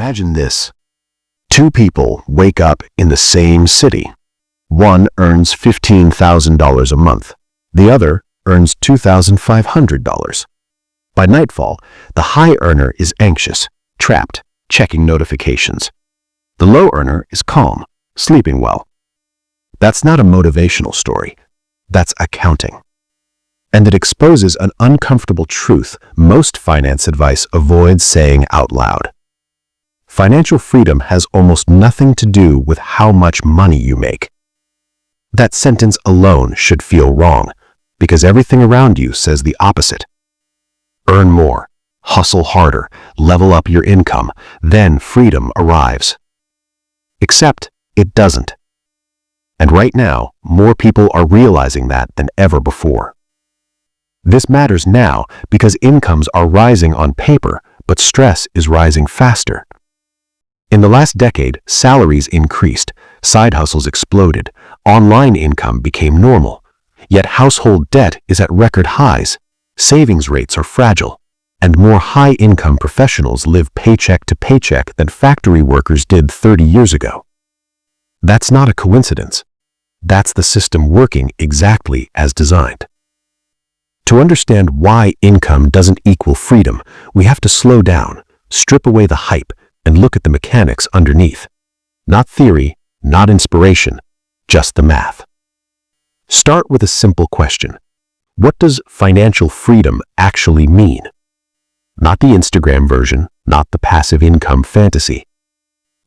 Imagine this. Two people wake up in the same city. One earns $15,000 a month. The other earns $2,500. By nightfall, the high earner is anxious, trapped, checking notifications. The low earner is calm, sleeping well. That's not a motivational story. That's accounting. And it exposes an uncomfortable truth most finance advice avoids saying out loud. Financial freedom has almost nothing to do with how much money you make. That sentence alone should feel wrong, because everything around you says the opposite. Earn more, hustle harder, level up your income, then freedom arrives. Except it doesn't. And right now, more people are realizing that than ever before. This matters now because incomes are rising on paper, but stress is rising faster. In the last decade, salaries increased, side hustles exploded, online income became normal. Yet household debt is at record highs, savings rates are fragile, and more high-income professionals live paycheck to paycheck than factory workers did 30 years ago. That's not a coincidence. That's the system working exactly as designed. To understand why income doesn't equal freedom, we have to slow down, strip away the hype, and look at the mechanics underneath. Not theory, not inspiration, just the math. Start with a simple question. What does financial freedom actually mean? Not the Instagram version, not the passive income fantasy.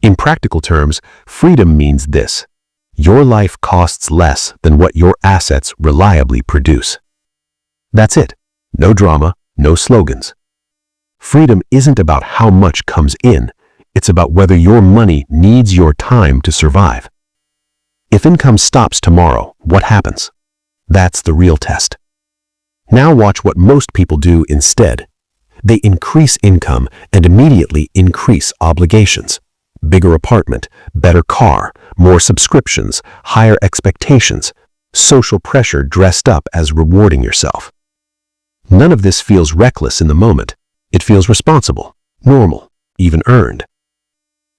In practical terms, freedom means this. Your life costs less than what your assets reliably produce. That's it. No drama, no slogans. Freedom isn't about how much comes in. It's about whether your money needs your time to survive. If income stops tomorrow, what happens? That's the real test. Now watch what most people do instead. They increase income and immediately increase obligations. Bigger apartment, better car, more subscriptions, higher expectations, social pressure dressed up as rewarding yourself. None of this feels reckless in the moment. It feels responsible, normal, even earned.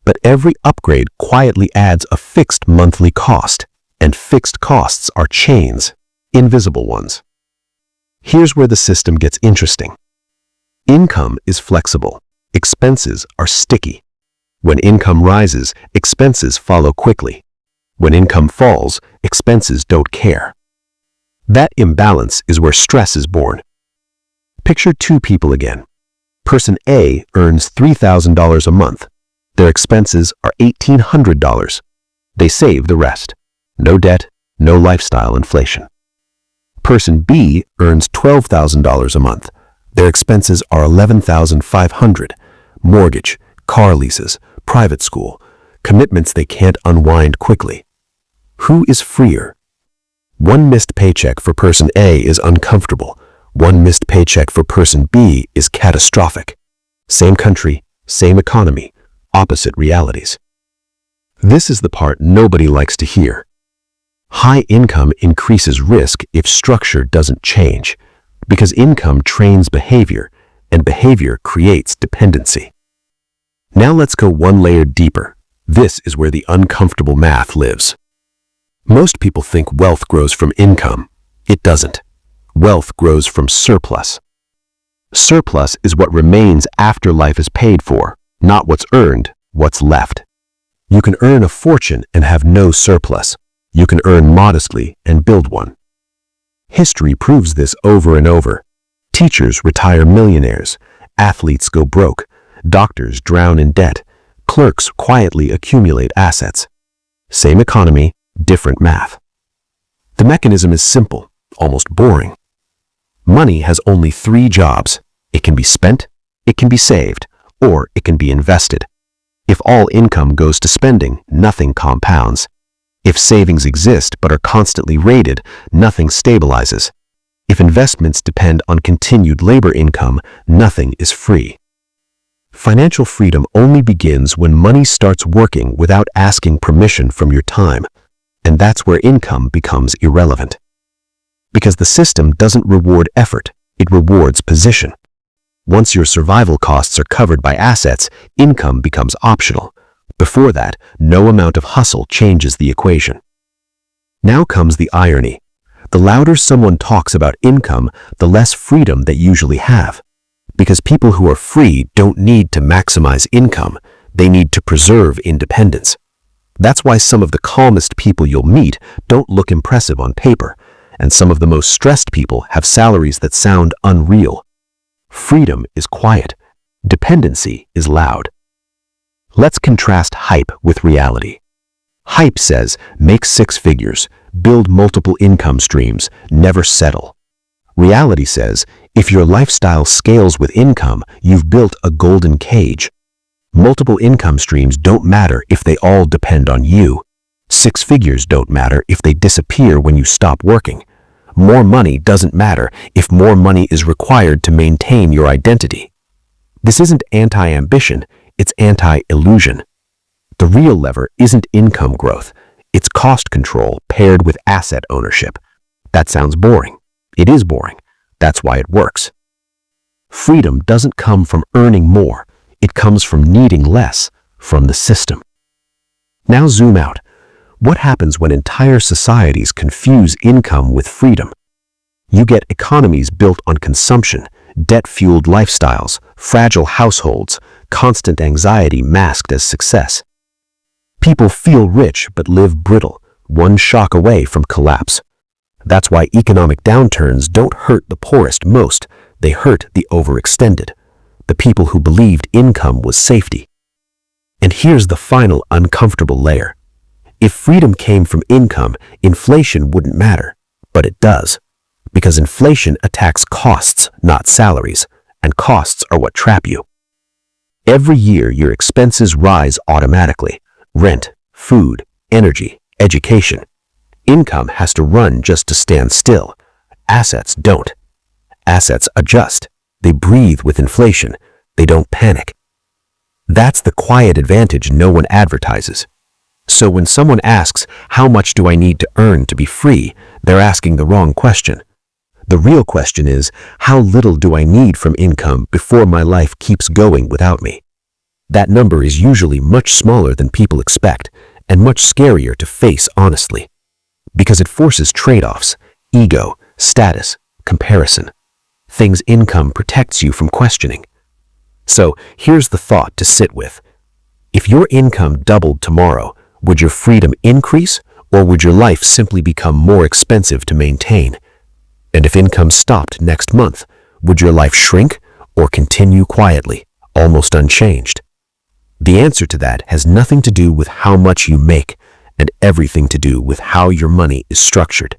But every upgrade quietly adds a fixed monthly cost, and fixed costs are chains, invisible ones. Here's where the system gets interesting. Income is flexible. Expenses are sticky. When income rises, expenses follow quickly. When income falls, expenses don't care. That imbalance is where stress is born. Picture two people again. Person A earns $3,000 a month. Their expenses are $1,800. They save the rest. No debt, no lifestyle inflation. Person B earns $12,000 a month. Their expenses are $11,500. Mortgage, car leases, private school, commitments they can't unwind quickly. Who is freer? One missed paycheck for person A is uncomfortable. One missed paycheck for person B is catastrophic. Same country, same economy, opposite realities. This is the part nobody likes to hear. High income increases risk if structure doesn't change, because income trains behavior, and behavior creates dependency. Now let's go one layer deeper. This is where the uncomfortable math lives. Most people think wealth grows from income. It doesn't. Wealth grows from surplus. Surplus is what remains after life is paid for, not what's earned, what's left. You can earn a fortune and have no surplus. You can earn modestly and build one. History proves this over and over. Teachers retire millionaires. Athletes go broke. Doctors drown in debt. Clerks quietly accumulate assets. Same economy, different math. The mechanism is simple, almost boring. Money has only three jobs. It can be spent, it can be saved, or it can be invested. If all income goes to spending, nothing compounds. If savings exist but are constantly raided, nothing stabilizes. If investments depend on continued labor income, nothing is free. Financial freedom only begins when money starts working without asking permission from your time, and that's where income becomes irrelevant. Because the system doesn't reward effort, it rewards position. Once your survival costs are covered by assets, income becomes optional. Before that, no amount of hustle changes the equation. Now comes the irony. The louder someone talks about income, the less freedom they usually have. Because people who are free don't need to maximize income, they need to preserve independence. That's why some of the calmest people you'll meet don't look impressive on paper, and some of the most stressed people have salaries that sound unreal. Freedom is quiet. Dependency is loud. Let's contrast hype with reality. Hype says, make 6 figures, build multiple income streams, never settle. Reality says, if your lifestyle scales with income, you've built a golden cage. Multiple income streams don't matter if they all depend on you. 6 figures don't matter if they disappear when you stop working. More money doesn't matter if more money is required to maintain your identity. This isn't anti-ambition, it's anti-illusion. The real lever isn't income growth, it's cost control paired with asset ownership. That sounds boring. It is boring. That's why it works. Freedom doesn't come from earning more, it comes from needing less from the system. Now zoom out. What happens when entire societies confuse income with freedom? You get economies built on consumption, debt-fueled lifestyles, fragile households, constant anxiety masked as success. People feel rich but live brittle, one shock away from collapse. That's why economic downturns don't hurt the poorest most, they hurt the overextended, the people who believed income was safety. And here's the final uncomfortable layer. If freedom came from income, inflation wouldn't matter, but it does. Because inflation attacks costs, not salaries, and costs are what trap you. Every year your expenses rise automatically. Rent, food, energy, education. Income has to run just to stand still. Assets don't. Assets adjust. They breathe with inflation. They don't panic. That's the quiet advantage no one advertises. So when someone asks, how much do I need to earn to be free, they're asking the wrong question. The real question is, how little do I need from income before my life keeps going without me? That number is usually much smaller than people expect, and much scarier to face honestly. Because it forces trade-offs, ego, status, comparison. Things income protects you from questioning. So here's the thought to sit with. If your income doubled tomorrow, would your freedom increase, or would your life simply become more expensive to maintain? And if income stopped next month, would your life shrink or continue quietly, almost unchanged? The answer to that has nothing to do with how much you make and everything to do with how your money is structured.